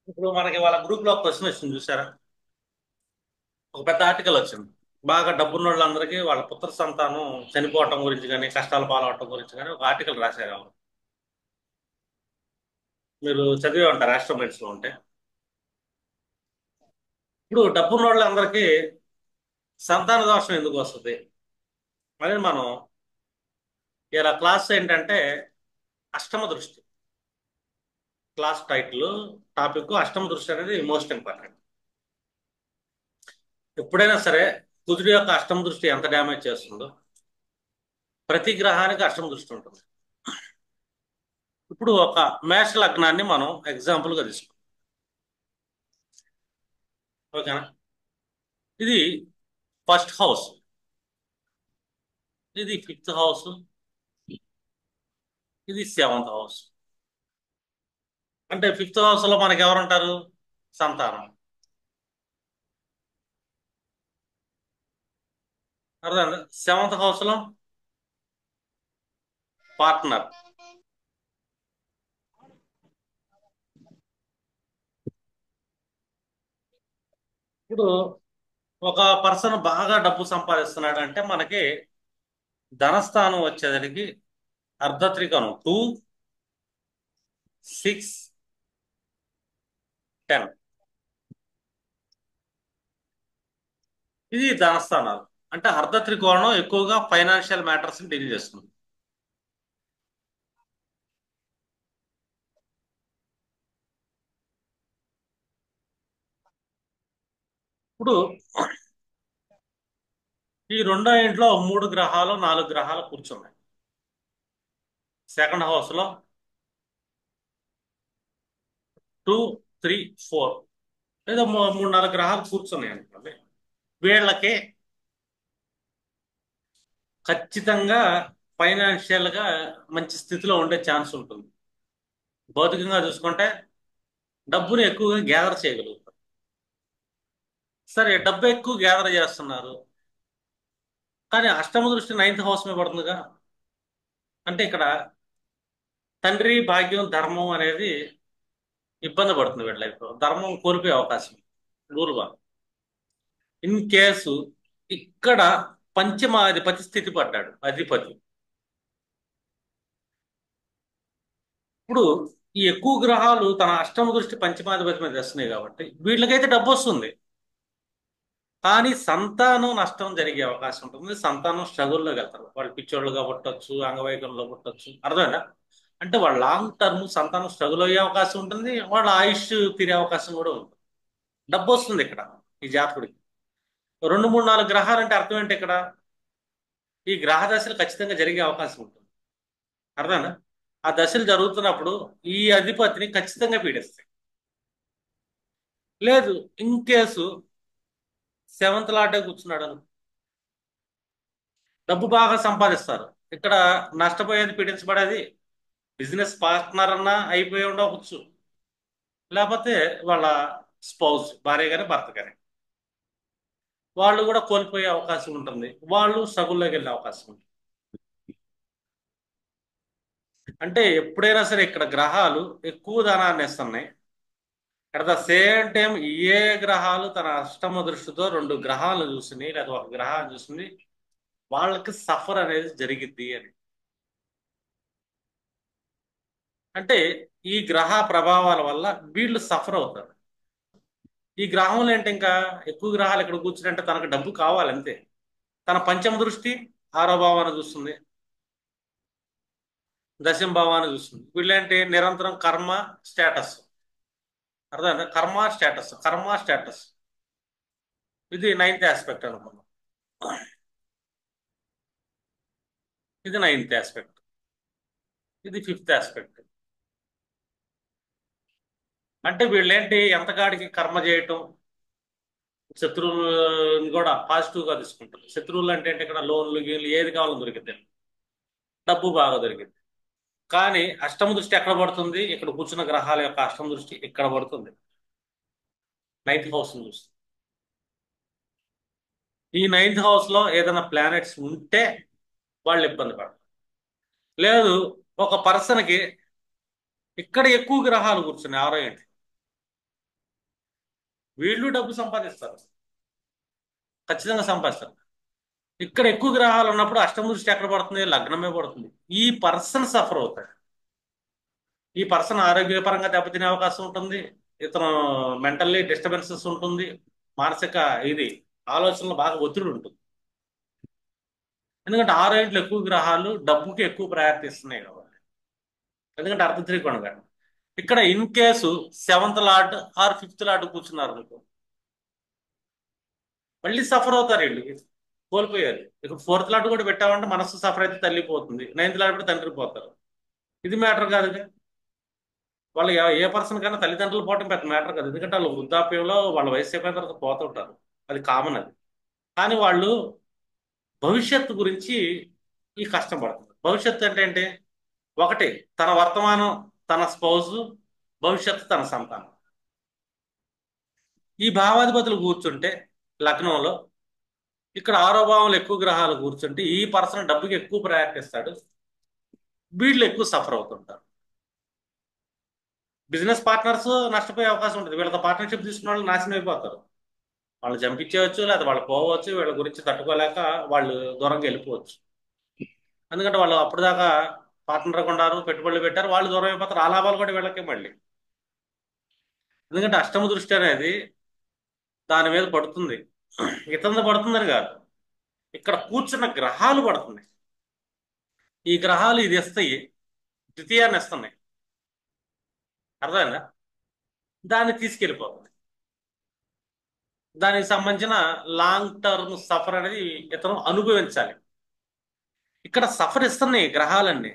ఇప్పుడు మనకి వాళ్ళ గ్రూప్ లో ఒక క్వశ్చన్ వచ్చింది చూసారా? ఒక పెద్ద ఆర్టికల్ వచ్చింది. బాగా డబ్బున్న వాళ్ళందరికీ వాళ్ళ పుత్ర సంతానం చనిపోవటం గురించి కానీ కష్టాలు పాలవటం గురించి కానీ ఒక ఆర్టికల్ రాశారు వాళ్ళు. మీరు చదివే ఉంటారు ఆస్ట్రోమైట్స్ లో ఉంటే. ఇప్పుడు డబ్బున్న వాళ్ళందరికీ సంతాన దోషం ఎందుకు వస్తుంది అనేది మనం ఇలా క్లాస్ ఏంటంటే అష్టమ దృష్టి. క్లాస్ టైటిల్ టాపిక్ అష్టమ దృష్టి అనేది మోస్ట్ ఇంపార్టెంట్. ఎప్పుడైనా సరే కుజుడి యొక్క అష్టమ దృష్టి ఎంత డ్యామేజ్ చేస్తుందో ప్రతి గ్రహానికి అష్టమ దృష్టి ఉంటుంది. ఇప్పుడు ఒక మేష లగ్నాన్ని మనం ఎగ్జాంపుల్ గా తీసుకుంటాం. ఓకేనా? ఇది ఫస్ట్ హౌస్, ఇది ఫిఫ్త్ హౌస్, ఇది సెవెంత్ హౌస్. అంటే ఫిఫ్త్ హౌస్ లో మనకి ఎవరుంటారు? సంతానం. అర్థం? సెవెంత్ హౌస్ లో పార్ట్నర్. ఇప్పుడు ఒక పర్సన్ బాగా డబ్బు సంపాదిస్తున్నాడు అంటే మనకి ధనస్థానం వచ్చేసరికి అర్ధత్రికోణం 2, 6, 10. ఇది ధనస్థానాలు. అంటే అర్ధత్రికోణం ఎక్కువగా ఫైనాన్షియల్ మ్యాటర్స్ డీల్ చేస్తుంది. ఇప్పుడు ఈ రెండో ఇంట్లో మూడు గ్రహాలు నాలుగు గ్రహాలు కూర్చున్నాయి. సెకండ్ హౌస్ లో 2, 3, 4 లేదా మూడు నాలుగు గ్రహాలు కూర్చున్నాయి అనుకోండి. వీళ్ళకి ఖచ్చితంగా ఫైనాన్షియల్ గా మంచి స్థితిలో ఉండే ఛాన్స్ ఉంటుంది. భౌతికంగా చూసుకుంటే డబ్బుని ఎక్కువగా గ్యాదర్ చేయగలుగుతారు. సరే, డబ్బు ఎక్కువ గ్యాదర్ చేస్తున్నారు, కానీ అష్టమ దృష్టి నైన్త్ హౌస్ మీద పడుతుందిగా. అంటే ఇక్కడ తండ్రి భాగ్యం ధర్మం అనేది ఇబ్బంది పడుతుంది. వీళ్ళ లైఫ్ లో ధర్మం కోల్పోయే అవకాశం రూల్ 1. ఇన్ కేసు ఇక్కడ పంచమాధిపతి స్థితి పడ్డాడు, అధిపతి. ఇప్పుడు ఈ ఎక్కువ గ్రహాలు తన అష్టమ దృష్టి పంచమాధిపతి మీద వేస్తున్నాయి కాబట్టి వీళ్ళకైతే డబ్బు వస్తుంది, కానీ సంతానం నష్టం జరిగే అవకాశం ఉంటుంది. సంతానం స్ట్రగుల్లోకి వెళ్తారు. వాళ్ళు పిచ్చోళ్ళుగా పుట్టొచ్చు, అంగవైకల్యంలో పుట్టొచ్చు. అర్థమైందా? అంటే వాళ్ళ లాంగ్ టర్మ్ సంతానం స్ట్రగుల్ అయ్యే అవకాశం ఉంటుంది, వాళ్ళ ఆయుష్ తీరే అవకాశం కూడా ఉంటుంది. డబ్బు వస్తుంది ఇక్కడ ఈ జాతకుడికి. రెండు మూడు నాలుగు గ్రహాలు అంటే అర్థం ఏంటి ఇక్కడ? ఈ గ్రహ దశలు ఖచ్చితంగా జరిగే అవకాశం ఉంటుంది. అర్థమైందా? ఆ దశలు జరుగుతున్నప్పుడు ఈ అధిపతిని ఖచ్చితంగా పీడిస్తాయి. లేదు, ఇన్ కేసు సెవెంత్ లాటే కూర్చున్నాడు అను, డబ్బు బాగా సంపాదిస్తారు. ఇక్కడ నష్టపోయేది పీడించబడేది బిజినెస్ పార్ట్నర్ అన్నా అయిపోయి ఉండవచ్చు, లేకపోతే వాళ్ళ స్పౌస్, భార్య గాని భర్త గాని, వాళ్ళు కూడా కోల్పోయే అవకాశం ఉంటుంది. వాళ్ళు స్ట్రగుల్లోకి వెళ్ళే అవకాశం ఉంటుంది. అంటే ఎప్పుడైనా సరే ఇక్కడ గ్రహాలు ఎక్కువ ధనాన్ని ఇస్తున్నాయి. అట్ ద సేమ్ టైం ఏ గ్రహాలు తన అష్టమ దృష్టితో రెండు గ్రహాలను చూసింది లేదా ఒక గ్రహాన్ని చూసింది, వాళ్ళకి సఫర్ అనేది జరిగిద్ది అని. అంటే ఈ గ్రహ ప్రభావాల వల్ల వీళ్ళు సఫర్ అవుతారు. ఈ గ్రహంలో ఏంటి, ఇంకా ఎక్కువ గ్రహాలు ఇక్కడ కూర్చుంటే తనకు డబ్బు కావాలంతే. తన పంచమ దృష్టి ఆరో భావాన్ని చూస్తుంది, దశమ భావాన్ని చూస్తుంది. వీళ్ళేంటి నిరంతరం కర్మ స్టేటస్. అర్థమైందా? కర్మ స్టేటస్, కర్మ స్టేటస్. ఇది నైన్త్ ఆస్పెక్ట్ అనుకున్నాం. ఇది నైన్త్ ఆస్పెక్ట్. ఇది ఫిఫ్త్ ఆస్పెక్ట్. అంటే వీళ్ళేంటి ఎంతకాడికి కర్మ చేయటం, శత్రువులను కూడా పాజిటివ్ గా తీసుకుంటారు. శత్రువులు అంటే ఏంటి, ఇక్కడ లోన్లు గీన్లు ఏది కావాలో దొరికిద్ది, డబ్బు బాగా దొరికింది. కానీ అష్టమ దృష్టి ఎక్కడ పడుతుంది? ఇక్కడ కూర్చున్న గ్రహాల యొక్క అష్టమ దృష్టి ఇక్కడ పడుతుంది, నైన్త్ హౌస్ చూస్తుంది. ఈ నైన్త్ హౌస్ లో ఏదైనా ప్లానెట్స్ ఉంటే వాళ్ళు ఇబ్బంది పడతారు. లేదు, ఒక పర్సన్ కి ఇక్కడ ఎక్కువ గ్రహాలు కూర్చున్నాయి ఆరో ఏంటి, వీళ్ళు డబ్బు సంపాదిస్తారు, ఖచ్చితంగా సంపాదిస్తారు. ఇక్కడ ఎక్కువ గ్రహాలు ఉన్నప్పుడు అష్టమ దృష్టి ఎక్కడ పడుతుంది? లగ్నమే పడుతుంది. ఈ పర్సన్ సఫర్ అవుతాడు. ఈ పర్సన్ ఆరోగ్యపరంగా దెబ్బతినే అవకాశం ఉంటుంది. ఇతను మెంటల్లీ డిస్టర్బెన్సెస్ ఉంటుంది. మానసిక ఇది ఆలోచనలో బాగా ఒత్తిడి ఉంటుంది. ఎందుకంటే ఆరో ఇంట్లో ఎక్కువ గ్రహాలు డబ్బుకి ఎక్కువ ప్రయారిటీ ఇస్తున్నాయి కాబట్టి. ఎందుకంటే అర్ధ త్రికోణం కానీ ఇక్కడ in case seventh lord or fifth lord కూర్చున్నారు అనుకో, మళ్ళీ సఫర్ అవుతారు వీళ్ళు. కోల్పోయారు. ఇక్కడ ఫోర్త్ లాట్ కూడా పెట్టామంటే మనస్సు సఫర్ అయితే తల్లిపోతుంది, నైన్త్ లాట్ కూడా తండ్రి పోతారు. ఇది మ్యాటర్ కాదుగా. వాళ్ళు ఏ పర్సన్ కన్నా తల్లిదండ్రులు పోవటం పెద్ద మ్యాటర్ కాదు, ఎందుకంటే వాళ్ళు వృద్ధాప్యంలో వాళ్ళ వయసు అయిపోయిన తర్వాత పోతుంటారు. అది కామన్ అది. కానీ వాళ్ళు భవిష్యత్తు గురించి ఈ కష్టం పడుతుంది. భవిష్యత్తు అంటే ఏంటి? ఒకటి తన వర్తమానం, తన స్పౌజ్, భవిష్యత్తు తన సంతానం. ఈ భావాధిపతులు కూర్చుంటే లగ్నంలో, ఇక్కడ ఆరో భావంలో ఎక్కువ గ్రహాలు కూర్చుంటే ఈ పర్సన్ డబ్బుకి ఎక్కువ ప్రయారిటీ ఇస్తాడు. వీళ్ళు ఎక్కువ సఫర్ అవుతుంటారు. బిజినెస్ పార్ట్నర్స్ నష్టపోయే అవకాశం ఉంటుంది. వీళ్ళతో పార్ట్నర్షిప్ తీసుకున్న వాళ్ళు నాశనం అయిపోతారు. వాళ్ళు చంపించేయచ్చు, లేదా వాళ్ళు పోవచ్చు. వీళ్ళ గురించి తట్టుకోలేక వాళ్ళు దూరంగా వెళ్ళిపోవచ్చు. ఎందుకంటే వాళ్ళు అప్పుడు దాకా పార్ట్నర్ కొన్నారు, పెట్టుబడులు పెట్టారు, వాళ్ళు దూరం అయిపోతారు. ఆ లాభాలు కూడా వీళ్ళకే మళ్ళీ. ఎందుకంటే అష్టమ దృష్టి అనేది దాని మీద పడుతుంది. ఇతని పడుతుందని కాదు, ఇక్కడ కూర్చున్న గ్రహాలు పడుతున్నాయి. ఈ గ్రహాలు ఇది ఇస్తాయి, ద్వితీయాన్ని ఇస్తున్నాయి. అర్థమైందా? దాన్ని తీసుకెళ్ళిపోతుంది. దానికి సంబంధించిన లాంగ్ టర్మ్ సఫర్ అనేది ఇతను అనుభవించాలి. ఇక్కడ సఫర్ ఇస్తున్నాయి గ్రహాలన్నీ.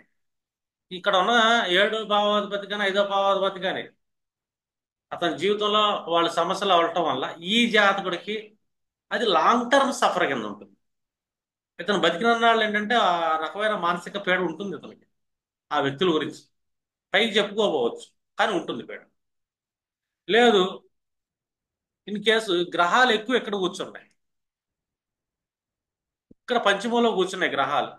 ఇక్కడ ఉన్న ఏడో భావాధిపతి కానీ ఐదో భావాధిపతి కానీ అతని జీవితంలో వాళ్ళ సమస్యలు అవటం వల్ల ఈ జాతకుడికి అది లాంగ్ టర్మ్ సఫర్ కింద ఉంటుంది. ఇతను బతికిన వాళ్ళు ఏంటంటే ఆ రకమైన మానసిక పీడ ఉంటుంది ఇతనికి, ఆ వ్యక్తుల గురించి పైకి చెప్పుకోకపోవచ్చు, కానీ ఉంటుంది పీడ. లేదు, ఇన్ కేసు గ్రహాలు ఎక్కువ ఎక్కడ కూర్చున్నాయి, ఇక్కడ పంచమంలో కూర్చున్నాయి గ్రహాలు,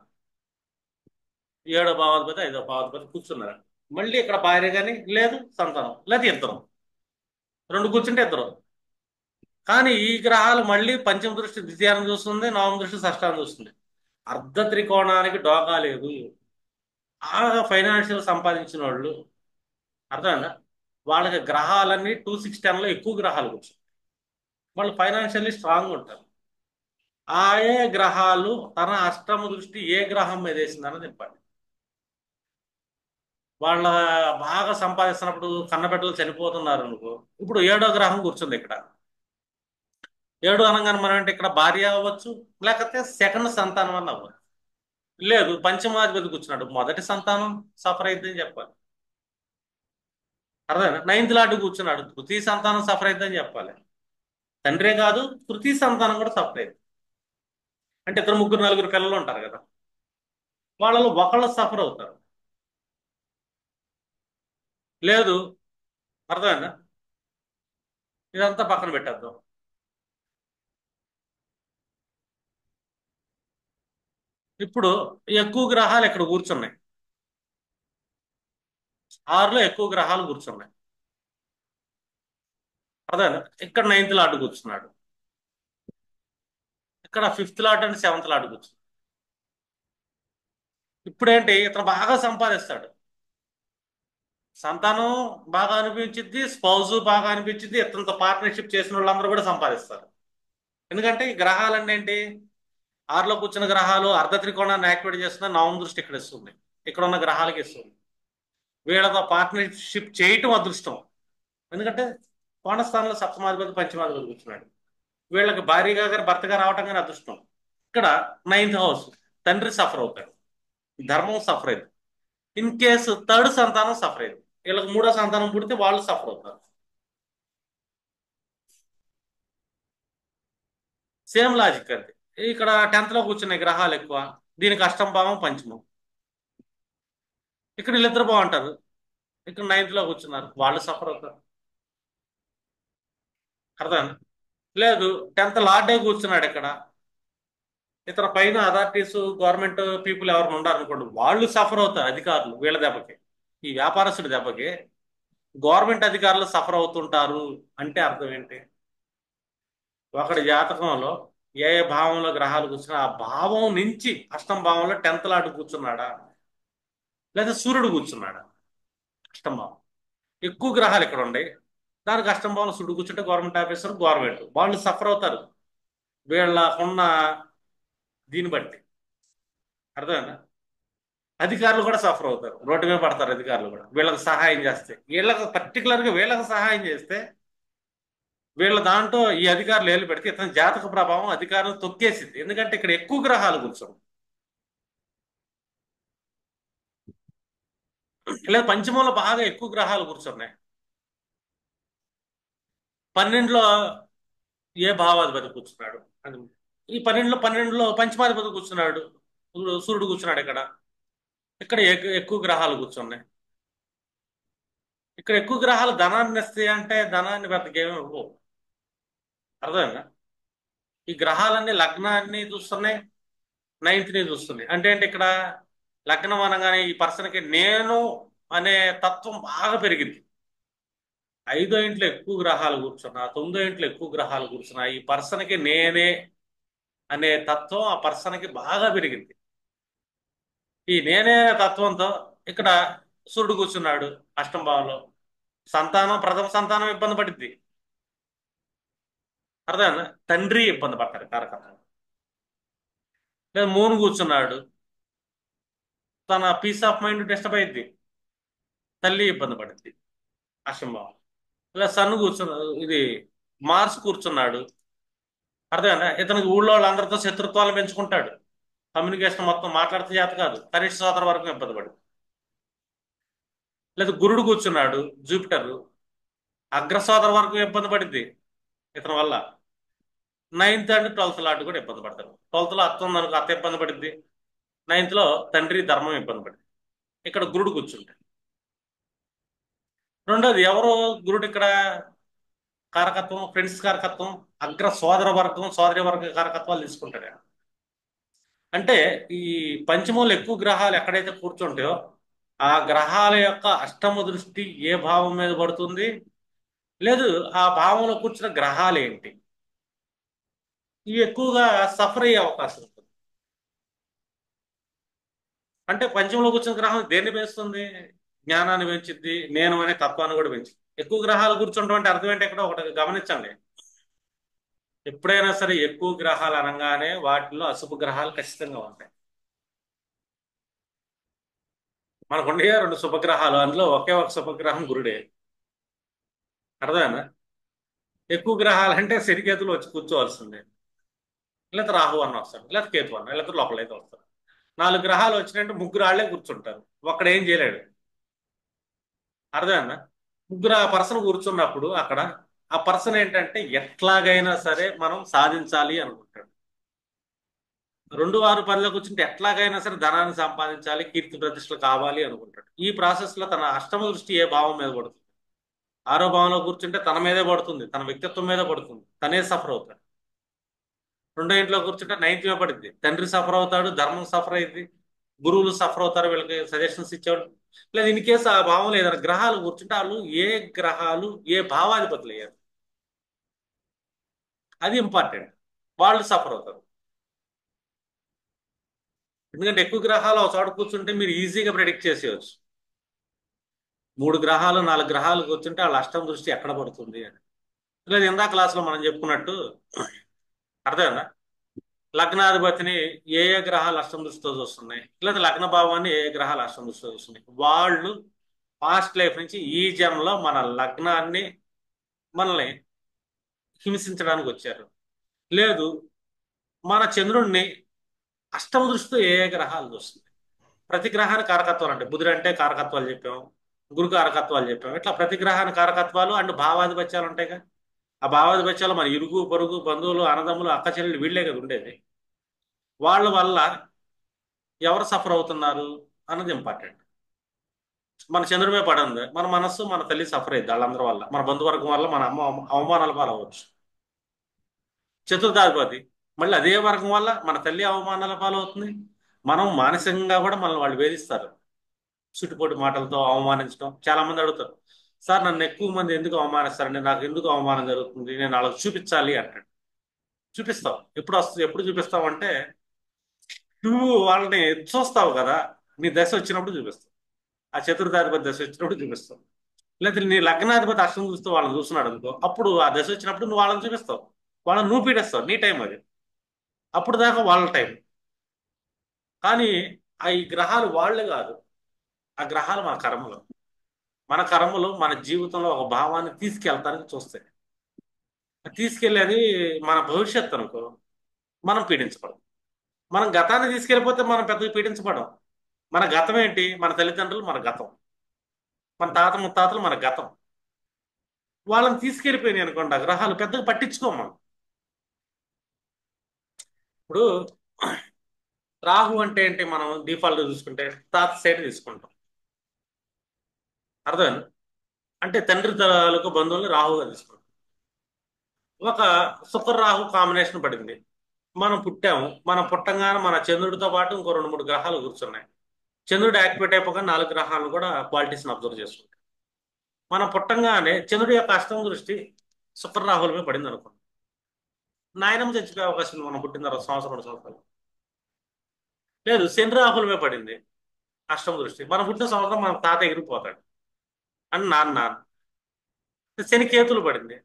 ఏడో భావాధిపతి ఐదో భావాధిపతి కూర్చున్నారు. మళ్ళీ ఇక్కడ భార్య కానీ లేదు, సంతానం లేదు, ఇద్దరు. రెండు కూర్చుంటే ఇద్దరు. కానీ ఈ గ్రహాలు మళ్ళీ పంచమ దృష్టి ద్వితీయాన్ని చూస్తుంది, నవమ దృష్టి షష్టాన్ని చూస్తుంది. అర్ధ త్రికోణానికి డోకా లేదు. బాగా ఫైనాన్షియల్ సంపాదించిన వాళ్ళు, అర్థమైందా, వాళ్ళకి గ్రహాలన్నీ 2 6 10లో ఎక్కువ గ్రహాలు కూర్చుంటాయి. వాళ్ళు ఫైనాన్షియల్లీ స్ట్రాంగ్ ఉంటారు. ఆయే గ్రహాలు తన అష్టమ దృష్టి ఏ గ్రహం మీద వేసిందన్నది చెప్పండి. వాళ్ళ బాగా సంపాదిస్తున్నప్పుడు కన్నబిడ్డలు చనిపోతున్నారు అనుకో, ఇప్పుడు ఏడో గ్రహం కూర్చుంది ఇక్కడ. ఏడు అనగానే మనం అంటే ఇక్కడ భార్య అవ్వచ్చు, లేకపోతే సెకండ్ సంతానం అని అవ్వచ్చు. లేదు, పంచమాధిపతి కూర్చున్నాడు, మొదటి సంతానం సఫర్ అయిద్దని చెప్పాలి. అర్థమైనా? నైన్త్ లార్డ్ కూర్చున్నాడు, తృతీయ సంతానం సఫర్ అయిద్దని చెప్పాలి. తండ్రే కాదు, తృతీయ సంతానం కూడా సఫర్ అయింది. అంటే ఇద్దరు ముగ్గురు నలుగురు పిల్లలు ఉంటారు కదా, వాళ్ళలో ఒకళ్ళు సఫర్ అవుతారు. లేదు, అర్థమైందా? ఇదంతా పక్కన పెట్టేద్దాం. ఇప్పుడు ఎక్కువ గ్రహాలు ఇక్కడ కూర్చున్నాయి, ఆరులో ఎక్కువ గ్రహాలు కూర్చున్నాయి. అర్థమైందా? ఇక్కడ నైన్త్ లార్డ్ కూర్చున్నాడు, ఇక్కడ fifth lord and seventh lord కూర్చున్నాడు. ఇప్పుడేంటి, ఇతను బాగా సంపాదిస్తాడు, సంతానం బాగా అనిపించింది, స్పౌజ్ బాగా అనిపించింది, ఇతనితో పార్ట్నర్షిప్ చేసిన వాళ్ళందరూ కూడా సంపాదిస్తారు. ఎందుకంటే ఈ గ్రహాలన్నీ ఏంటి, ఆరులో కూర్చున్న గ్రహాలు అర్ధ త్రికోణాన్ని యాక్టివేట్ చేస్తున్న నవమ దృష్టి ఇక్కడ ఇస్తుంది, ఇక్కడ ఉన్న గ్రహాలకి ఇస్తుంది. వీళ్ళతో పార్ట్నర్షిప్ చేయటం అదృష్టం. ఎందుకంటే కోణస్థానంలో సప్తమాధిపతి పంచమాధిపతి కూర్చున్నాడు. వీళ్ళకి భార్యగా గారు భర్తగా రావటం కానీ అదృష్టం. ఇక్కడ నైన్త్ హౌస్, తండ్రి సఫర్ అవుతాడు, ధర్మం సఫర్ అయింది. ఇన్ కేసు థర్డ్ సంతానం సఫర్ అయింది, వీళ్ళకి మూడో సంతానం పుడితే వాళ్ళు సఫర్ అవుతారు. సేమ్ లాజిక్ అంతే. ఇక్కడ 10th లో కూర్చున్నాయి గ్రహాలు ఎక్కువ, దీనికి అష్టం భావం పంచమం. ఇక్కడ వీళ్ళిద్దరు బాగుంటారు, ఇక్కడ 9th లో కూర్చున్నారు, వాళ్ళు సఫర్ అవుతారు. అర్థం? లేదు, 10th లార్డే కూర్చున్నాడు ఇక్కడ, ఇతర పైన అథారిటీస్ గవర్నమెంట్ పీపుల్ ఎవరిని ఉండాలనుకోండి, వాళ్ళు సఫర్ అవుతారు, అధికారులు వీళ్ళ దెబ్బకి. ఈ వ్యాపారస్తుడి దెబ్బకి గవర్నమెంట్ అధికారులు సఫర్ అవుతుంటారు అంటే అర్థం ఏంటి? ఒకటి జాతకంలో ఏ ఏ భావంలో గ్రహాలు కూర్చున్నా ఆ భావం నుంచి అష్టమ భావంలో 10th లాట్ కూర్చున్నాడా, లేదా సూర్యుడు కూర్చున్నాడా, అష్టమ భావం. ఎక్కువ గ్రహాలు ఇక్కడ ఉన్నాయి, దానికి అష్టమ భావంలో సూర్యుడు కూర్చుంటే గవర్నమెంట్ ఆఫీసర్, గవర్నమెంట్ వాళ్ళు సఫర్ అవుతారు వీళ్ళకున్న దీన్ని బట్టి. అర్థమైందా? అధికారులు కూడా సఫర్ అవుతారు, రోడ్డు మీద పడతారు అధికారులు కూడా వీళ్ళకి సహాయం చేస్తే. వీళ్ళకి పర్టికులర్గా వీళ్ళకి సహాయం చేస్తే వీళ్ళ దాంట్లో ఈ అధికారులు ఏలు పెడితే ఇతని జాతక ప్రభావం అధికారులు తొక్కేసింది, ఎందుకంటే ఇక్కడ ఎక్కువ గ్రహాలు కూర్చోం. లేదా పంచమంలో బాగా ఎక్కువ గ్రహాలు కూర్చున్నాయి. 12లో ఏ భావాధిపతి కూర్చున్నాడు అని, ఈ 12లో పంచమాధిపతి కూర్చున్నాడు, సూర్యుడు కూర్చున్నాడు ఇక్కడ. ఇక్కడ ఎక్కువ గ్రహాలు కూర్చున్నాయి. ఇక్కడ ఎక్కువ గ్రహాలు ధనాన్ని ఇస్తాయి అంటే ధనాన్ని పెద్దగా ఇవ్వవు. అర్థమైందా? ఈ గ్రహాలన్నీ లగ్నాన్ని చూస్తున్నాయి, 9th చూస్తున్నాయి. అంటే ఏంటి ఇక్కడ లగ్నం అనగానే ఈ పర్సన్కి నేను అనే తత్వం బాగా పెరిగింది. 5వ ఇంట్లో ఎక్కువ గ్రహాలు కూర్చున్నా, 9వ ఇంట్లో ఎక్కువ గ్రహాలు కూర్చున్నా ఈ పర్సన్కి నేనే అనే తత్వం ఆ పర్సన్కి బాగా పెరిగింది. ఈ నేనే అనే తత్వంతో ఇక్కడ సూర్యుడు కూర్చున్నాడు అష్టమ భావంలో. సంతానం, ప్రథమ సంతానం ఇబ్బంది పడింది. అర్థమైందా? తండ్రి ఇబ్బంది పడతారు కారకత్వం. లేదా మూను కూర్చున్నాడు, తన పీస్ ఆఫ్ మైండ్ డిస్టర్బ్ అయింది, తల్లి ఇబ్బంది పడింది అష్టమ భావం. ఇలా సన్ను కూర్చున్నాడు, ఇది మార్స్ కూర్చున్నాడు. అర్థమైందా? ఇతనికి ఊళ్ళో వాళ్ళందరితో శత్రుత్వాలు పెంచుకుంటాడు, కమ్యూనికేషన్ మొత్తం మాట్లాడితే చేత కాదు, కనిష్ట సోదర వరకు ఇబ్బంది పడింది. లేదా గురుడు కూర్చున్నాడు, జూపిటర్, అగ్ర సోదర వరకు ఇబ్బంది పడింది ఇతని వల్ల. 9th అండ్ 12th లాంటి కూడా ఇబ్బంది పడతారు. 12th లో అత్త ఉందనుకో, అత్త ఇబ్బంది పడింది. 9th లో తండ్రి ధర్మం ఇబ్బంది పడింది. ఇక్కడ గురుడు కూర్చుంటాడు. రెండోది ఎవరు గురుడు ఇక్కడ కారకత్వం, ఫ్రెండ్స్ కారకత్వం, అగ్ర సోదర వర్గం, సోదరి వర్గ కారకత్వాలు తీసుకుంటాడు ఆయన. అంటే ఈ పంచమంలో ఎక్కువ గ్రహాలు ఎక్కడైతే కూర్చుంటాయో ఆ గ్రహాల యొక్క అష్టమ దృష్టి ఏ భావం మీద పడుతుంది, లేదు ఆ భావంలో కూర్చున్న గ్రహాలు ఏంటి, ఇవి ఎక్కువగా సఫర్ అయ్యే అవకాశం ఉంటుంది. అంటే పంచమంలో కూర్చున్న గ్రహం దేన్ని పెంచుతుంది? జ్ఞానాన్ని పెంచుద్ది, నేను అనే తత్వాన్ని కూడా పెంచుద్ది. ఎక్కువ గ్రహాలు కూర్చుంటాం అంటే అర్థం ఏంటి? ఎక్కడ ఒకటి గమనించండి, ఎప్పుడైనా సరే ఎక్కువ గ్రహాలు అనగానే వాటిలో అశుభ గ్రహాలు ఖచ్చితంగా ఉంటాయి. మనకుండే 2 శుభగ్రహాలు, అందులో ఒకే ఒక శుభగ్రహం గురుడే. అర్థమైనా? ఎక్కువ గ్రహాలు అంటే శనికేతులు వచ్చి కూర్చోవలసిందే, లేదా రాహు అన్న వస్తాడు, లేదా కేతు అన్న, లేదా లోపలైతే వస్తారు. 4 గ్రహాలు వచ్చినాయంటే ముగ్గురు ఆళ్లే కూర్చుంటారు, ఒక్కడేం చేయలేడు. అర్థమైందా? ముగ్గురు ఆ పర్సన్ కూర్చున్నప్పుడు అక్కడ ఆ పర్సన్ ఏంటంటే ఎట్లాగైనా సరే మనం సాధించాలి అనుకుంటాడు. 2 6 10లో కూర్చుంటే ఎట్లాగైనా సరే ధనాన్ని సంపాదించాలి, కీర్తి ప్రతిష్టలు కావాలి అనుకుంటాడు. ఈ ప్రాసెస్ లో తన అష్టమ దృష్టి ఏ భావం మీద పడుతుంది? 6వ భావంలో కూర్చుంటే తన మీదే పడుతుంది, తన వ్యక్తిత్వం మీద పడుతుంది, తనే సఫర్ అవుతాడు. 2వ ఇంట్లో కూర్చుంటే 9th మీద పడుద్ది, తండ్రి సఫర్ అవుతాడు, ధర్మం సఫర్ అయింది, గురువులు సఫర్ అవుతారు, వీళ్ళకి సజెషన్స్ ఇచ్చేవాళ్ళు. లేదు ఇన్ కేసు ఆ భావంలో ఏదైనా గ్రహాలు కూర్చుంటే వాళ్ళు ఏ గ్రహాలు ఏ భావాధిపతులు అయ్యారు, అది ఇంపార్టెంట్, వాళ్ళు సఫర్ అవుతారు. ఎందుకంటే ఎక్కువ గ్రహాలు ఒక చోట కూర్చుంటే మీరు ఈజీగా ప్రెడిక్ట్ చేసేయచ్చు. 3 గ్రహాలు 4 గ్రహాలు కూర్చుంటే వాళ్ళ అష్టమ దృష్టి ఎక్కడ పడుతుంది అని. లేదు ఇందా క్లాస్లో మనం చెప్పుకున్నట్టు, అర్థమైందా? లగ్నాధిపతిని ఏ ఏ గ్రహాలు అష్టమ దృష్టితో చూస్తున్నాయి, లేదా లగ్న భావాన్ని ఏ ఏ గ్రహాలు అష్టమ దృష్టితో చూస్తున్నాయి, వాళ్ళు పాస్ట్ లైఫ్ నుంచి ఈ జన్మలో మన లగ్నాన్ని, మనల్ని హింసించడానికి వచ్చారు. లేదు మన చంద్రుణ్ణి అష్టమ దృష్టితో ఏ ఏ గ్రహాలు చూస్తుంది. ప్రతి గ్రహానికి కారకత్వాలు అంటే బుధుడు అంటే కారకత్వాలు చెప్పాము, గురు కారకత్వాలు చెప్పాము. ఇట్లా ప్రతి గ్రహానికి కారకత్వాలు అండ్ భావాధిపత్యాలు ఉంటాయిగా. ఆ భావాధిపత్యాలు మన ఇరుగు పొరుగు బంధువులు, అన్నదమ్ములు, అక్క చెల్లెలు వీళ్ళే కదా ఉండేది. వాళ్ళ వల్ల ఎవరు సఫర్ అవుతున్నారు అన్నది ఇంపార్టెంట్. మన చంద్రుమే పడింది, మన మనస్సు, మన తల్లి సఫర్ అయ్యింది వాళ్ళందరి వల్ల, మన బంధువర్గం వల్ల మన అమ్మ అవమానాల పాలవచ్చు. చతుర్థాధిపతి మళ్ళీ అదే వర్గం వల్ల మన తల్లి అవమానాల పాలవుతుంది, మనం మానసికంగా కూడా మనల్ని వాళ్ళు వేధిస్తారు. చుట్టుపోటు మాటలతో అవమానించడం. చాలా మంది అడుగుతారు, సార్ నన్ను ఎక్కువ మంది ఎందుకు అవమానిస్తారండి, నాకు ఎందుకు అవమానం జరుగుతుంది, నేను వాళ్ళకి చూపించాలి అంటాడు. చూపిస్తావు. ఎప్పుడు వస్తుంది, ఎప్పుడు చూపిస్తావు అంటే నువ్వు వాళ్ళని చూస్తావు కదా, నీ దశ వచ్చినప్పుడు చూపిస్తావు. ఆ చతుర్థాధిపతి దశ వచ్చినప్పుడు చూపిస్తావు. లేదా నీ లగ్నాధిపతి అష్టం చూస్తూ వాళ్ళని చూస్తున్నాడు అనుకో, అప్పుడు ఆ దశ వచ్చినప్పుడు నువ్వు వాళ్ళని చూపిస్తావు. వాళ్ళని నువ్వు పీడిస్తావు, నీ టైం అది. అప్పుడు దాకా వాళ్ళ టైం. కానీ ఆ ఈ గ్రహాలు వాళ్ళే కాదు, ఆ గ్రహాలు మన కర్మలు. మన కర్మలు మన జీవితంలో ఒక భావాన్ని తీసుకెళ్తానికి చూస్తాయి. తీసుకెళ్ళేది మన భవిష్యత్తు అనుకో, మనం పీడించబడం. మనం గతాన్ని తీసుకెళ్ళిపోతే మనం పెద్దగా పీడించబడం. మన గతం ఏంటి? మన తల్లిదండ్రులు మన గతం, మన తాత ముత్తాతలు మన గతం. వాళ్ళని తీసుకెళ్ళిపోయినాయి అనుకోండి ఆ గ్రహాలు, పెద్దగా పట్టించుకోం మనం. ఇప్పుడు రాహు అంటే ఏంటి? మనం డిఫాల్ట్ చూసుకుంటే తాత సైడ్ తీసుకుంటాం. అర్థమైంది? అంటే తండ్రి తాలూకు బంధువుల్ని రాహుగా తీసుకుంటాం. ఒక శుక్ర రాహు కాంబినేషన్ పడింది. మనం పుట్టాము. మనం పుట్టంగానే మన చంద్రుడితో పాటు ఇంకో రెండు మూడు గ్రహాలు కూర్చున్నాయి. చంద్రుడు యాక్టివేట్ అయిపోగా నాలుగు గ్రహాలను కూడా క్వాలిటీస్ని అబ్జర్వ్ చేసుకుంటాం. మనం పుట్టంగానే చంద్రుడి యొక్క అష్టమ దృష్టి శుక్ర రాహుల మీద పడింది అనుకోండి, నాయనమ్మ చచ్చిపోయే అవకాశం ఉంది మనం పుట్టిన తర్వాత సంవత్సరం 2 సంవత్సరాలు. లేదు, శని రాహుల మీద పడింది అష్టమ దృష్టి, మనం పుట్టిన సంవత్సరం మన తాత ఎగిరిపోతాడు అని నాన్న. శని కేతులు పడింది,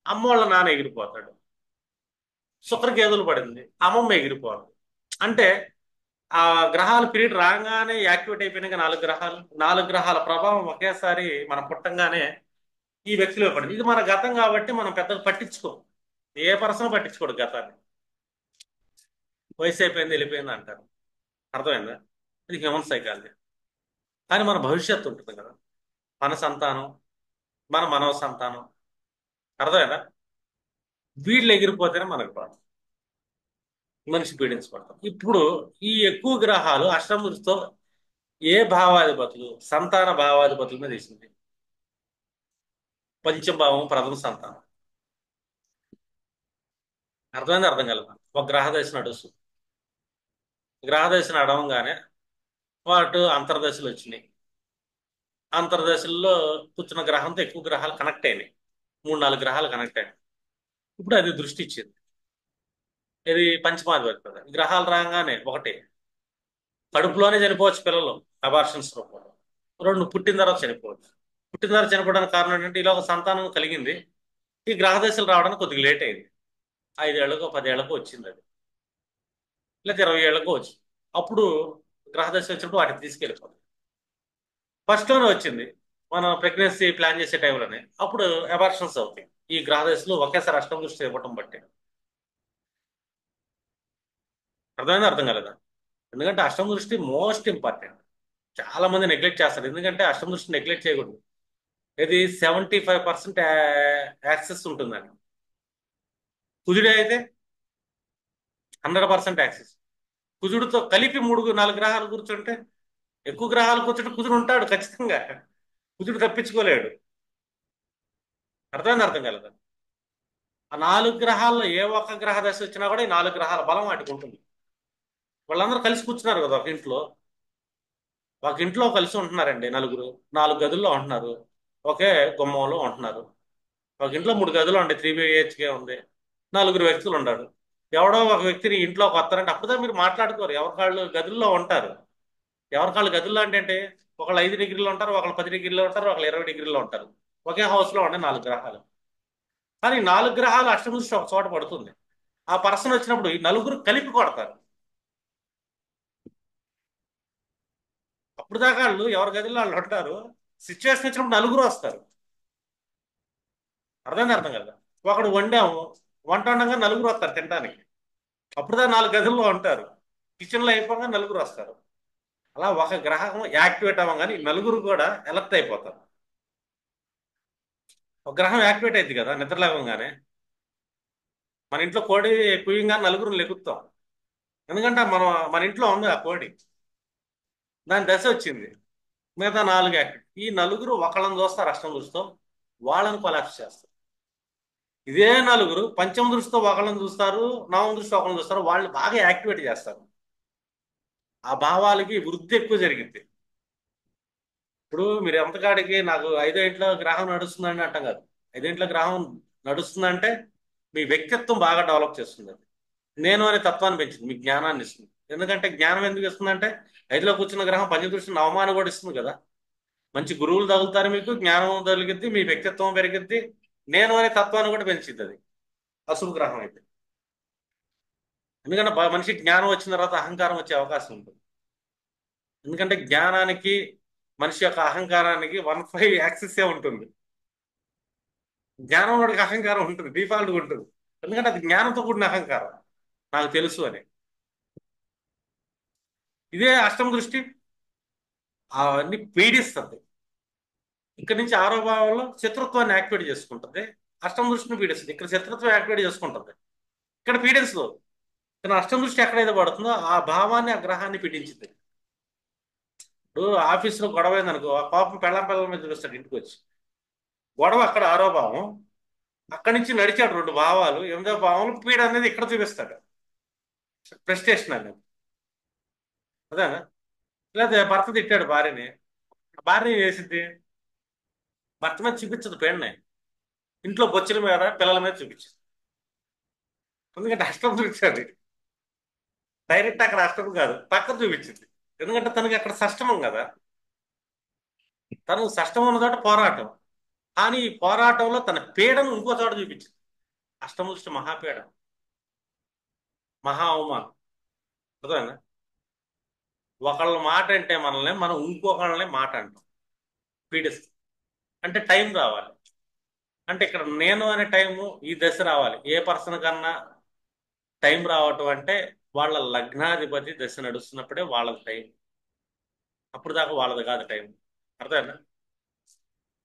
అమ్మ వాళ్ళ నాన్న ఎగిరిపోతాడు. శుక్రకేతులు పడింది, అమ్మమ్మ ఎగిరిపోవాలి. అంటే ఆ గ్రహాల పీరియడ్ రాగానే యాక్టివేట్ అయిపోయినాక నాలుగు గ్రహాల ప్రభావం ఒకేసారి మనం పుట్టంగానే ఈ వ్యక్తిలో పడింది. ఇది మన గతం కాబట్టి మనం పెద్దగా పట్టించుకోం. ఏ పర్సన్ పట్టించుకోడు గతాన్ని. వయసు అయిపోయింది, వెళ్ళిపోయింది అంటారు. అర్థమైందా? ఇది హ్యూమన్ సైకాలజీ. కానీ మన భవిష్యత్తు ఉంటుంది కదా, మన సంతానం, మన మనవ సంతానం. అర్థమైందా? వీళ్ళు ఎగిరిపోతేనే మనకు బాధ, మనిషి పీడించబడతాం. ఇప్పుడు ఈ ఎక్కువ గ్రహాలు అష్టమృతితో ఏ భావాధిపతులు? సంతాన భావాధిపతుల మీద వేసింది. పంచభావం ప్రథమ సంతానం. అర్థమైంది, అర్థం కలదా? ఒక గ్రహదశ నడుస్తుంది. గ్రహదశ నడవంగానే వాటి అంతర్దశలు వచ్చినాయి. అంతర్దశల్లో కూర్చున్న గ్రహంతో ఎక్కువ గ్రహాలు కనెక్ట్ అయినాయి. 3 4 గ్రహాలు కనెక్ట్ అయినాయి. ఇప్పుడు అది దృష్టి ఇచ్చింది. ఇది పంచమాధిపతి కదా. గ్రహాలు రాగానే ఒకటి, కడుపులోనే చనిపోవచ్చు పిల్లలు అబార్షన్స్ రూపంలో. రెండు, పుట్టిన తర్వాత చనిపోవచ్చు. పుట్టిన తర్వాత చనిపోవడానికి కారణం ఏంటంటే ఇలా ఒక సంతానం కలిగింది, ఈ గ్రహదశలు రావడానికి కొద్దిగా లేట్ అయింది. 5 ఏళ్లకో 10 ఏళ్లకో వచ్చింది అది, లేదా 20 ఏళ్లకో వచ్చింది. అప్పుడు గ్రహదశ వచ్చినప్పుడు వాటిని తీసుకెళ్ళిపోతుంది. ఫస్ట్ లోనే వచ్చింది మనం ప్రెగ్నెన్సీ ప్లాన్ చేసే టైంలోనే, అప్పుడు అబార్షన్స్ అవుతాయి ఈ గ్రహదశలు ఒకేసారి అష్టం దృష్టి ఇవ్వటం బట్టి. అర్థమైందా, అర్థం కాలేదా? ఎందుకంటే అష్టమ దృష్టి మోస్ట్ ఇంపార్టెంట్. చాలా మంది నెగ్లెక్ట్ చేస్తారు. ఎందుకంటే అష్టమ దృష్టి నెగ్లెక్ట్ చేయకూడదు. ఇది 75% యాక్సెస్ ఉంటుందండి. కుజుడే అయితే 100% యాక్సెస్. కుజుడితో కలిపి 3 4 గ్రహాలు కూర్చుంటే, ఎక్కువ గ్రహాలు కూర్చుంటే కుజుడు ఉంటాడు ఖచ్చితంగా. కుజుడు తప్పించుకోలేడు. అర్థమైంది, అర్థం కాలేదా? ఆ 4 గ్రహాల్లో ఏ ఒక్క గ్రహ దశ వచ్చినా కూడా ఈ 4 గ్రహాల బలం వాటికి ఉంటుంది. వాళ్ళందరూ కలిసి కూర్చున్నారు కదా ఒక ఇంట్లో. ఒక ఇంట్లో కలిసి ఉంటున్నారండి నలుగురు, 4 గదుల్లో ఉంటున్నారు, ఒకే గుమ్మంలో ఉంటున్నారు. ఒక ఇంట్లో 3 గదులు ఉంటాయి, 3 BHK ఉంది. 4 వ్యక్తులు ఉంటారు. ఎవడో ఒక వ్యక్తిని ఇంట్లోకి వస్తారంటే అప్పుడే మీరు మాట్లాడుకోరు, ఎవరి కాళ్ళు గదుల్లో ఉంటారు. ఎవరి కాళ్ళు గదుల్లో అంటే ఒకళ్ళు 5 డిగ్రీలు ఉంటారు, ఒకళ్ళు 10 డిగ్రీలు ఉంటారు, ఒకళ్ళు 20 డిగ్రీలు ఉంటారు. ఒకే హౌస్ లో ఉండే 4 గ్రహాలు. కానీ 4 గ్రహాలు అష్టమదృష్టి ఒక చోట పడుతుంది. ఆ పర్సన్ వచ్చినప్పుడు ఈ నలుగురు కలిపి కొడతారు. అప్పుడు దాకా వాళ్ళు ఎవరి గదిలో వాళ్ళు ఉంటారు. సిచ్యువేషన్ వచ్చినప్పుడు నలుగురు వస్తారు. అర్థం కదా? ఒకడు వండాము, వంట వండంగా నలుగురు వస్తారు తినడానికి. అప్పుడు దాకా 4 గదుల్లో ఉంటారు. కిచెన్ లో అయిపోగా నలుగురు వస్తారు. అలా ఒక గ్రహం యాక్టివేట్ అవ్వగానే ఈ నలుగురు కూడా ఎలర్ట్ అయిపోతారు. ఒక గ్రహం యాక్టివేట్ అయింది కదా నిద్ర లేవగానే, మన ఇంట్లో కోడి కుయ్యంగానే నలుగురు లెగుస్తాం. ఎందుకంటే మన ఇంట్లో ఉంది ఆ కోడి, దాని దశ వచ్చింది. మిగతా 4 యాక్టివ్. ఈ నలుగురు ఒకళ్ళని చూస్తారు అష్టం దృష్టితో, వాళ్ళని కొలాప్స్ చేస్తారు. ఇదే నలుగురు పంచమ దృష్టితో ఒకళ్ళని చూస్తారు, నవమ దృష్టితో ఒకళ్ళని చూస్తారు, వాళ్ళు బాగా యాక్టివేట్ చేస్తారు. ఆ భావాలకి వృద్ధి ఎక్కువ జరిగింది. ఇప్పుడు మీరు ఎంతకాడికి నాకు 5 ఇంట్లో గ్రహం నడుస్తుందని అంటాం కాదు. 5 ఇంట్లో గ్రహం నడుస్తుందంటే మీ వ్యక్తిత్వం బాగా డెవలప్ చేస్తుంది అది. నేను అనే తత్వాన్ని పెంచింది, మీ జ్ఞానాన్ని ఇస్తుంది. ఎందుకంటే జ్ఞానం ఎందుకు ఇస్తుందంటే, ఐదులో కూర్చున్న గ్రహం పంచదృష్టి నవమానం కూడా ఇస్తుంది కదా. మంచి గురువులు తగులుతారు, మీకు జ్ఞానం తగిలిద్ది, మీ వ్యక్తిత్వం పెరిగిద్ది. నేను అనే తత్వాన్ని కూడా పెంచిద్ది అది, అశుభ గ్రహం అయితే. ఎందుకంటే మనిషికి జ్ఞానం వచ్చిన తర్వాత అహంకారం వచ్చే అవకాశం ఉంటుంది. ఎందుకంటే జ్ఞానానికి మనిషి యొక్క అహంకారానికి 1/5 యాక్సిసే ఉంటుంది. జ్ఞానం వాడికి అహంకారం ఉంటుంది, డిఫాల్ట్గా ఉంటుంది. ఎందుకంటే అది జ్ఞానంతో కూడిన అహంకారం, నాకు తెలుసు అని. ఇదే అష్టమ దృష్టి అవన్నీ పీడిస్తుంది. ఇక్కడ నుంచి ఆరో భావంలో శత్రుత్వాన్ని యాక్టివేట్ చేసుకుంటుంది, అష్టమ దృష్టిని పీడిస్తుంది. ఇక్కడ శత్రుత్వం యాక్టివేట్ చేసుకుంటుంది, ఇక్కడ పీడించదు. కానీ అష్టమ దృష్టి ఎక్కడైతే పడుతుందో ఆ భావాన్ని, ఆ గ్రహాన్ని పీడించింది. ఇప్పుడు ఆఫీసులో గొడవ అయింది అనుకో, ఆ కోపం పెళ్ళం పిల్లల మీద చూపిస్తాడు ఇంటికి వచ్చి. గొడవ అక్కడ ఆరో భావం, అక్కడి నుంచి నడిచాడు 2 భావాలు, 8వ భావంలో పీడ అనేది ఇక్కడ చూపిస్తాడు, ప్రెస్టేషన్ అనేది. అదేనా? లేదా భర్త తిట్టాడు భార్యని, భార్య ఏం చేసింది? భర్త మీద చూపించదు పీడని, ఇంట్లో బొచ్చుల మీద పిల్లల మీద చూపించింది. ఎందుకంటే అష్టం చూపించాడు, డైరెక్ట్ అక్కడ అష్టం కాదు, పక్కన చూపించింది. ఎందుకంటే తనకి అక్కడ షష్టమం కదా, తను షష్టమం ఉన్న చోట పోరాటం. కానీ ఈ పోరాటంలో తన పీడను ఇంకో చోట చూపించింది. అష్టముష్టి మహాపీడ, మహా అవమానం. అర్థమైందా? ఒకళ్ళ మాట అంటే మనల్ని, మనం ఇంకొకళ్ళని మాట అంటాం, పీడిస్తాం. అంటే టైం రావాలి. అంటే ఇక్కడ నేను అనే టైము ఈ దశ రావాలి. ఏ పర్సన్ కన్నా టైం రావటం అంటే వాళ్ళ లగ్నాధిపతి దశ నడుస్తున్నప్పుడే వాళ్ళది టైం. అప్పుడు దాకా వాళ్ళది కాదు టైం. అర్థమైందా?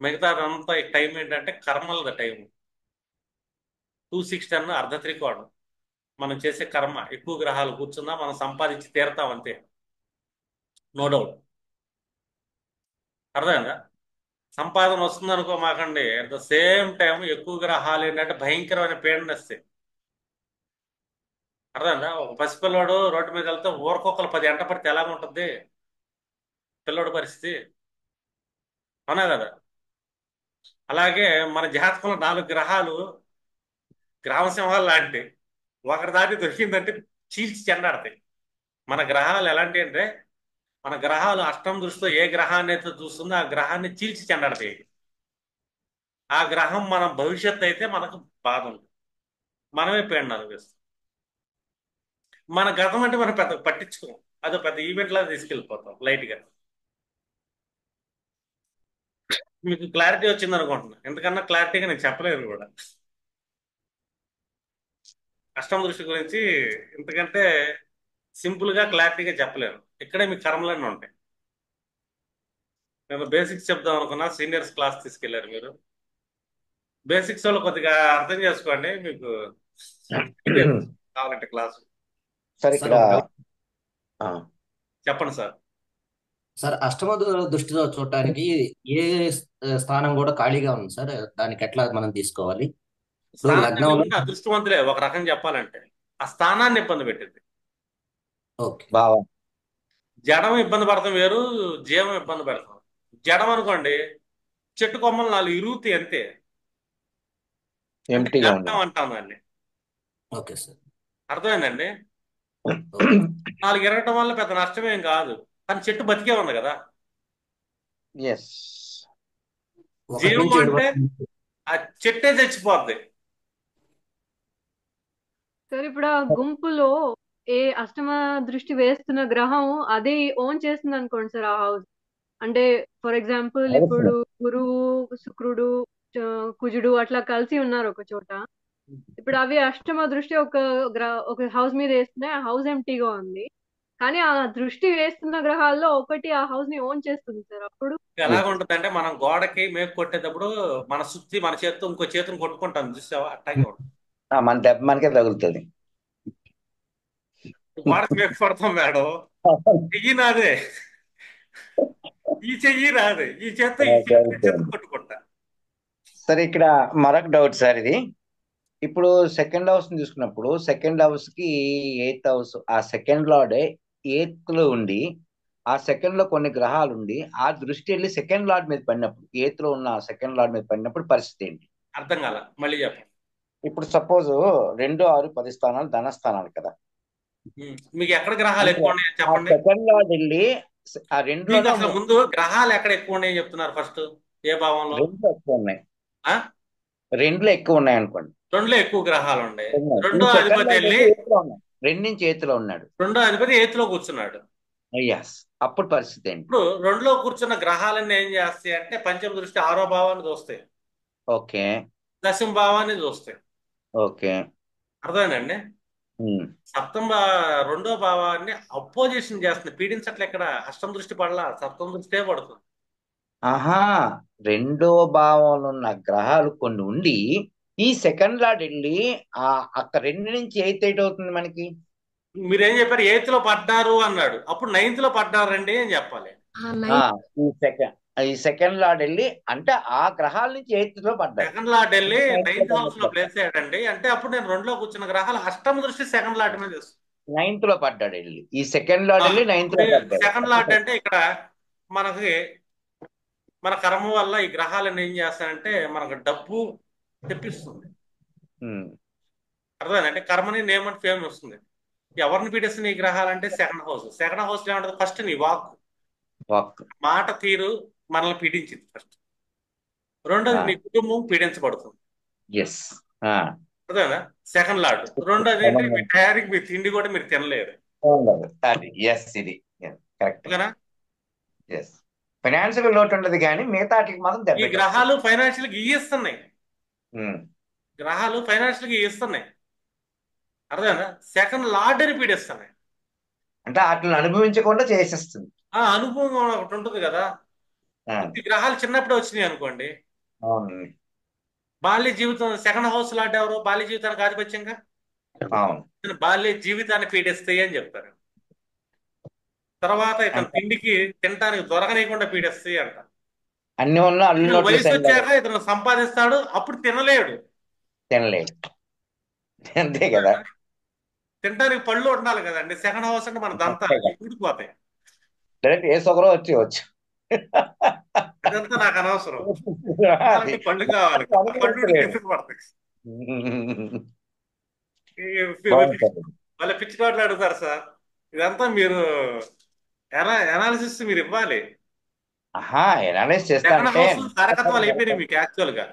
మిగతా అంతా టైం ఏంటంటే కర్మలది టైం. 2 6 10 అర్ధ త్రికోణం. మనం చేసే కర్మ, ఎక్కువ గ్రహాలు కూర్చున్నా మనం సంపాదించి తీరతాం అంతే, నో డౌట్. అర్థమైందా? సంపాదన వస్తుంది అనుకో మాకండి, అట్ ద సేమ్ టైం ఎక్కువ గ్రహాలు ఏంటంటే భయంకరమైన పీడన వస్తాయి. అర్థమైందా? ఒక పసిపిల్లవాడు రోడ్డు మీద వెళ్తే ఊరకొక్కలు 10 ఎంట పడితే ఎలాగ ఉంటుంది పిల్లోడి పరిస్థితి? అవునా కదా? అలాగే మన జాతకంలో 4 గ్రహాలు గ్రామసింహాలు లాంటి, ఒకరి దాటి దొరికిందంటే చీల్చి చెండాడతాయి. మన గ్రహాలు ఎలాంటి అంటే, మన గ్రహాలు అష్టం దృష్టితో ఏ గ్రహాన్ని అయితే చూస్తుందో ఆ గ్రహాన్ని చీల్చి చెండాడతాయి. ఆ గ్రహం మన భవిష్యత్తు అయితే మనకు బాధ ఉంటుంది, మనమే పీడన అనుభవిస్తాం. మన గతం అంటే మనం పెద్ద పట్టించుకోం, అదో పెద్ద ఈవెంట్ లాగా తీసుకెళ్ళిపోతాం లైట్ గా. మీకు క్లారిటీ వచ్చింది అనుకుంటున్నా, ఎంతకన్నా క్లారిటీగా నేను చెప్పలేను కూడా అష్టమ దృష్టి గురించి. ఎందుకంటే సింపుల్ గా క్లారిటీగా చెప్పలేను, ఇక్కడే మీ కర్మలన్నీ ఉంటాయి. నేను బేసిక్స్ చెప్దాం అనుకున్నా, సీనియర్స్ క్లాస్ తీసుకెళ్లారు మీరు. బేసిక్స్ వాళ్ళు కొద్దిగా అర్థం చేసుకోండి, మీకు కావాలంటే క్లాస్. సార్ సార్ ఇక్కడ ఒక డౌట్. ఆ, చెప్పండి సార్. సార్ అష్టమ దృష్టితో చూడటానికి ఏ స్థానం కూడా ఖాళీగా ఉంది సార్, దానికి ఎట్లా మనం తీసుకోవాలి? ఇప్పుడు స్థానాన్ని లగ్నంలో. ఉంటే అదృష్టవంతులే ఒక రకం చెప్పాలంటే. ఆ స్థానాన్ని ఇబ్బంది పెట్టింది. ఓకే. భావం జడం ఇబ్బంది పడతాం వేరు, జీవం ఇబ్బంది పెడతాం. జడం అనుకోండి, చెట్టు కొమ్మలు 4 ఇరుగుతాయి అంతే, అంటే ఎంప్టీగా గడ్డం ఉండదు. అంటాం దాన్ని. Okay sir. అర్థమైందండి? ఓకే. 4 ఇరగటం వల్ల పెద్ద నష్టమేం కాదు, కానీ చెట్టు బతికే ఉంది కదా. ఎస్. ఒకటి జీవం నుంచి ఏడు అంటే వరకు. ఆ చెట్టే చచ్చిపోద్ది. సార్ ఇప్పుడు ఆ గుంపులో ఏ అష్టమ దృష్టి వేస్తున్న గ్రహం అది ఓన్ చేస్తుంది అనుకోండి సార్ ఆ హౌస్. అంటే ఫర్ ఎగ్జాంపుల్ ఇప్పుడు గురువు, శుక్రుడు, కుజుడు అట్లా కలిసి ఉన్నారు ఒక చోట. ఇప్పుడు అవి అష్టమ దృష్టి ఒక హౌస్ మీద వేస్తున్నాయి, ఆ హౌస్ ఎంటీగా ఉంది. కానీ ఆ దృష్టి వేస్తున్న గ్రహాల్లో ఒకటి ఆ హౌస్ ని ఓన్ చేస్తుంది సార్. అప్పుడు ఎలాగ ఉంటుందంటే, మనం గోడకి మేకు కొట్టేటప్పుడు మన సుత్తి మన చేత్తో ఇంకో చేతిని కొట్టుకుంటాం చూసావా, అట్లాగే ఉంటుంది. మన దెబ్బ మనకే తగులుతుంది. గోడకి మేకు కొడతాం మేడం, చెయ్యి నాదే, ఈ చెయ్యి నాదే, ఈ చేత్తో ఈ చేత్తో కొట్టుకుంటా. సరే ఇక్కడ మరొక డౌట్ సార్ ఇది. ఇప్పుడు సెకండ్ హౌస్ ని చూసుకున్నప్పుడు సెకండ్ హౌస్ కి ఎయిత్ హౌస్, ఆ సెకండ్ లార్డే ఎయిత్ లో ఉండి, ఆ సెకండ్ లో కొన్ని గ్రహాలు ఉండి ఆ దృష్టి వెళ్ళి సెకండ్ లార్డ్ మీద పడినప్పుడు, ఎయిత్ లో ఉన్న సెకండ్ లార్డ్ మీద పడినప్పుడు పరిస్థితి ఏంటి? అర్థం కాల, మళ్ళీ చెప్పండి. ఇప్పుడు సపోజ్ 2, 6, 10 స్థానాలు ధనస్థానాలు కదా. మీకు ఎక్కడ గ్రహాలు అంటే ఎక్కువ ఉన్నాయో ఆ చెప్పండి. సెకండ్ లార్డ్ వెళ్ళి ఆ మీకు రెండులోనే అసలు ముందు గ్రహాలు ఎక్కడ ఎక్కువ ఉన్నాయో చెప్తున్నారు ఫస్ట్, ఏ భావంలో? రెండు ఎక్కువ ఉన్నాయి. ఆ రెండులో ఎక్కువ ఉన్నాయి అనుకోండి. రెండులో ఎక్కువ గ్రహాలు ఉన్నాయి. ఉన్నాయి. ఈ రెండో సెకండ్ అధిపతి లార్డ్ వెళ్ళి వెళ్ళి ఎయిత్ లో ఉన్నాడు. రెండించి ఎయిత్ లో ఉన్నాడు. రెండో అధిపతి ఎయిత్ లో కూర్చున్నాడు. ఎస్, అప్పుడు పరిస్థితి ఏంటి? ఇప్పుడు రెండులో కూర్చున్న గ్రహాలన్నీ ఏం చేస్తాయి అంటే పంచమ దృష్టి ఆరో భావాన్ని చూస్తాయి, ఓకే. దశమ భావాన్ని చూస్తాయి. ఓకే. అర్థమైందండి? ఉమ్. రెండో భావాన్ని అపోజిషన్ చేస్తుంది, పీడించట్లే. ఇక్కడ అష్టమ దృష్టి పడలా, సప్తమ దృష్టే పడుతుంది. ఆహా, రెండో భావంలో ఉన్న గ్రహాలు కొన్ని ఉండి ఈ సెకండ్ లార్డ్ వెళ్ళి ఆ అక్కడ 2 నుంచి ఎయిత్ అవుతుంది మనకి. మీరేం చెప్పారు? ఎయిత్ లో పడ్డారు అన్నాడు, అప్పుడు నైన్త్ లో పడ్డారండి అని చెప్పాలి. ఆ, ఈ సెకండ్ లార్డ్ వెళ్ళి అంటే ఆ గ్రహాల నుంచి ఎయిత్ లో పడ్డారు. సెకండ్ లార్డ్ వెళ్ళి ninth లో నైన్త్ హౌస్ లో పడ్డారు. ప్లేస్ అయ్యాడండి అంటే అప్పుడు నేను రెండులో కూర్చున్న గ్రహాలు అష్టమ దృష్టి సెకండ్ లార్డ్ మీద వేస్తుంది. 9th లో పడ్డాడు వెళ్ళి. ఈ సెకండ్ లార్డ్ వెళ్ళి 9th లో పడ్డాడు. సెకండ్ లార్డ్ అంటే ఇక్కడ మనకి మన కర్మ వల్ల ఈ గ్రహాలను ఏం చేస్తాయంటే మనకు డబ్బు తెప్పిస్తుంది. ఉమ్. అర్థమైందంటే కర్మని నేమ్ అండ్ ఫేమ్ వస్తుంది. ఎవరిని పీడిస్తుంది ఈ గ్రహాలు అంటే సెకండ్ హౌస్. సెకండ్ హౌస్ లో ఏమంటుంది? ఫస్ట్ నీ వాక్, వాక్. మాట తీరు మనల్ని పీడించింది ఫస్ట్. రెండోది నీ కుటుంబం పీడించబడుతుంది. ఎస్. అర్థమైందా? Second lord. రెండోది ఏంటి? మీ టయానికి మీ తిండి కూడా మీరు తినలేరు. అది ఎస్, ఇది కరెక్ట్. ఓకేనా? ఎస్, ఫైనాన్షియల్ లోటు ఉండదు కానీ మిగతా వాటికి మాత్రం ఈ దెబ్బ. గ్రహాలు ఫైనాన్షియల్ గా ఇస్తున్నాయి. ఉమ్. గ్రహాలు ఫైనాన్షియల్ గా ఇస్తున్నాయి. అర్థమైందా? సెకండ్ లార్డ్ అని పీడిస్తున్నాయి. అంటే వాటిని అనుభవించకుండా చేసేస్తుంది. ఆ అనుభవం ఒకటి ఉంటుంది కదా. ఆ, ఈ గ్రహాలు చిన్నప్పుడే వచ్చినాయి అనుకోండి, అవును. బాల్య జీవితం సెకండ్ హౌస్ లాంటి ఎవరు బాల్య జీవితానికి ఆధిపత్యంగా అవును. బాల్య జీవితాన్ని పీడిస్తాయి అని చెప్తారు. తర్వాత ఇతను అంటే తిండికి తినడానికి దొరకనీయకుండా పీడిస్తాయి అంట. అన్ని ఉన్న అల్లు ఇతను నోట్లు వయసు వచ్చాక ఇతను సంపాదిస్తాడు, అప్పుడు తినలేడు. తినలేడు. అంతే కదా. తినడానికి పళ్ళు ఉండాలి కదండి. సెకండ్ హౌస్ అంటే మన దంతాలు ఊడిపోతాయి. డైరెక్ట్ ఏ సొగరో వచ్చి అదంతా నాకు అనవసరం. అది తినాలంటే పళ్ళు కావాలి, ఆ పళ్ళు అనుభవించలేడు. కిందకు పడతాయి. బాగుంటుంది. వాళ్ళ పిచ్చి నోట్లు అడుగుతారు సార్. ఇదంతా మీరు ఎనాలిసిస్ మీరు ఇవ్వాలి. ఆహా, ఎనాలైజ్ చేస్తా సెకండ్ అంటే హౌస్ కారకత్వాలు అయిపోయినాయి మీకు యాక్చువల్ గా.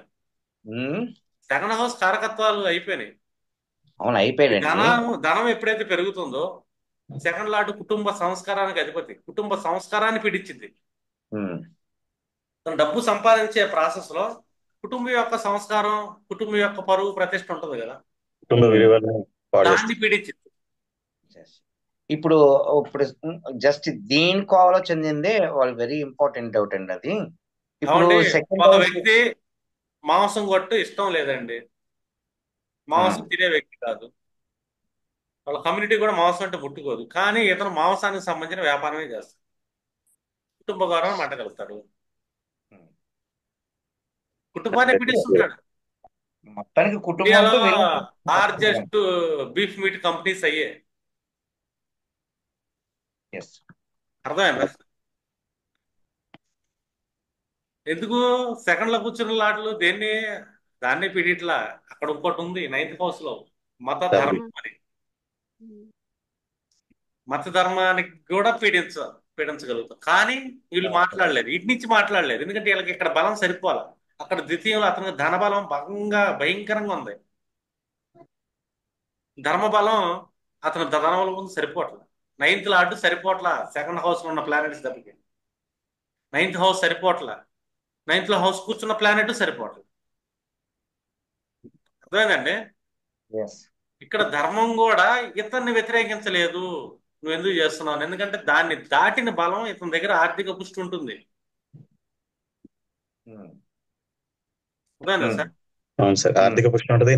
ఉమ్. సెకండ్ హౌస్ కారకత్వాలు అయిపోయినాయి. అవును, అయిపోయాడండి. ధనం ఎప్పుడైతే పెరుగుతుందో సెకండ్ లార్డ్ కుటుంబ సంస్కారానికి అధిపతి, కుటుంబ సంస్కారాన్ని పీడించింది. ఉమ్. తన డబ్బు సంపాదించే ప్రాసెస్ లో కుటుంబం యొక్క సంస్కారం, కుటుంబం యొక్క పరువు ప్రతిష్ట ఉంటుంది కదా, కుటుంబ విలువలను పాడు దాన్ని చేస్తుంది. పీడించింది. ఇప్పుడు ఇప్పుడు జస్ట్ దీని కోవలో చెందిందే వాళ్ళు వెరీ ఇంపార్టెంట్ డౌట్ అండి అది. ఇప్పుడు కాబట్టి సెకండ్ ఒక హౌస్. వ్యక్తి మాంసం కొట్టు ఇష్టం లేదండి, మాంసం తినే వ్యక్తి కాదు, వాళ్ళ కమ్యూనిటీ కూడా మాంసం అంటే ముట్టుకోదు, కానీ ఇతను మాంసానికి సంబంధించిన వ్యాపారమే చేస్తాడు, కుటుంబ గౌరవం మంటగలుగుతాడు, కుటుంబాన్ని పీడిస్తుంటాడు. మొత్తానికి కుటుంబంతో ఇండియాలో విలువ. లార్జెస్ట్ బీఫ్ మీట్ కంపెనీస్ అయ్యే. Yes. అర్థమైందా? ఎందుకు సెకండ్ లో కూర్చున్న లాట్లు దాన్ని పీడిట్లా. అక్కడ ఇంకోటి ఉంది నైన్త్ హౌస్ లో, మత ధర్మం అని. మత ధర్మానికి కూడా పీడించగలుగుతాం. కానీ వీళ్ళు మాట్లాడలేదు, ఇటు నుంచి మాట్లాడలేదు, ఎందుకంటే వీళ్ళకి ఇక్కడ బలం సరిపోవాలి. అక్కడ ద్వితీయంలో అతనికి ధనబలం భయంకరంగా ఉంది. ధర్మబలం అతను ధనబలం ముందు సరిపోవట్లేదు. నైన్త్ లార్డ్ సరిపోవట్లా సెకండ్ హౌస్ లో ఉన్న ప్లానెట్స్ దెబ్బకి. నైన్త్ హౌస్ సరిపోవట్లా, నైన్త్ లో హౌస్ కూర్చున్న ప్లానెట్ సరిపోవట్లేదు. అర్థమైందండి? ఇక్కడ ధర్మం కూడా ఇతన్ని వ్యతిరేకించలేదు, నువ్వు ఎందుకు చేస్తున్నావు, ఎందుకంటే దాన్ని దాటిన బలం ఇతని దగ్గర ఆర్థిక పుష్టి ఉంటుంది. అర్థమైందా సార్? అవును సార్, ఆర్థిక పుష్టి ఉంటుంది.